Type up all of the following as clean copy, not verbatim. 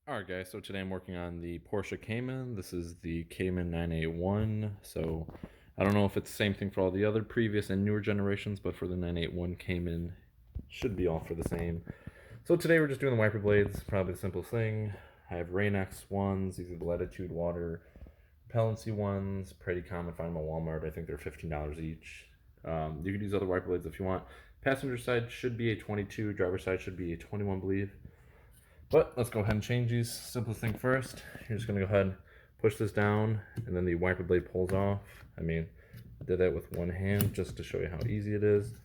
Alright guys, so today I'm working on the Porsche Cayman. This is the Cayman 981. So I don't know if it's the same thing for all the other previous and newer generations, but for the 981 Cayman, should be all for the same. So today we're just doing the wiper blades, probably the simplest thing. I have Rain-X ones, these are the Latitude Water repellency ones, pretty common, find them at Walmart. I think they're $15 each. You could use other wiper blades if you want. Passenger side should be a 22, driver side should be a 21, I believe. But let's go ahead and change these. Simplest thing first, you're just gonna go ahead and push this down and then the wiper blade pulls off. I mean, I did that with one hand just to show you how easy it is.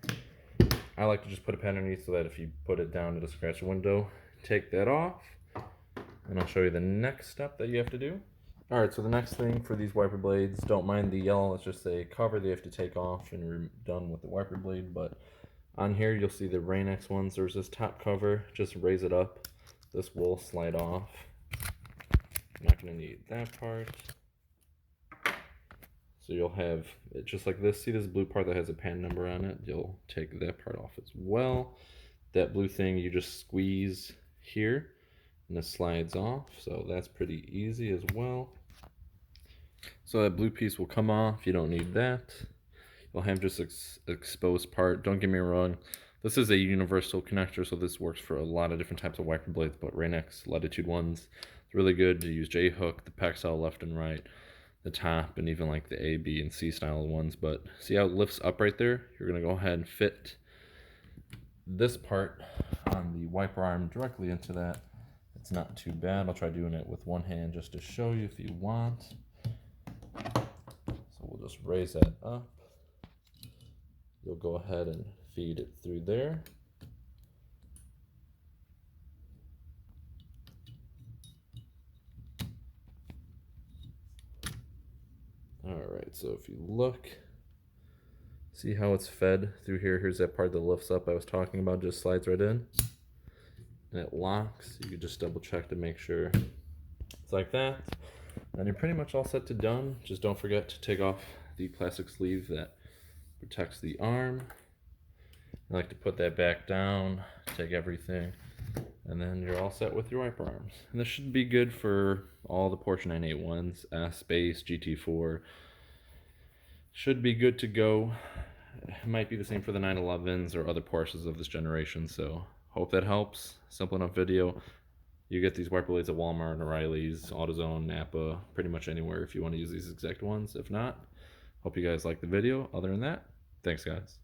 I like to just put a pad underneath so that if you put it down, it'll scratch the window. Take that off, and I'll show you the next step that you have to do. All right, so the next thing for these wiper blades, don't mind the yellow, it's just a cover they have to take off and we're done with the wiper blade. But on here, you'll see the Rain-X ones. There's this top cover, just raise it up. This will slide off. I'm not going to need that part. So you'll have it just like this. See this blue part that has a pan number on it? You'll take that part off as well. That blue thing you just squeeze here and it slides off. So that's pretty easy as well. So that blue piece will come off. You don't need that. You'll have just exposed part. Don't get me wrong. This is a universal connector, so this works for a lot of different types of wiper blades, but Rain-X Latitude ones, it's really good to use J-hook, the Pexel left and right, the top, and even like the A, B, and C style ones. But see how it lifts up right there? You're going to go ahead and fit this part on the wiper arm directly into that. It's not too bad. I'll try doing it with one hand just to show you if you want. So we'll just raise that up. You'll go ahead and feed it through there. Alright, so if you look, see how it's fed through here. Here's that part that lifts up I was talking about, just slides right in. And it locks. You can just double check to make sure it's like that. And you're pretty much all set to done. Just don't forget to take off the plastic sleeve that protects the arm. I like to put that back down, take everything, and then you're all set with your wiper arms. And this should be good for all the Porsche 981s, S-Base, GT4. Should be good to go. It might be the same for the 911s or other Porsches of this generation, so hope that helps. Simple enough video. You get these wiper blades at Walmart, O'Reilly's, AutoZone, Napa, pretty much anywhere if you want to use these exact ones. If not, hope you guys like the video. Other than that, thanks guys.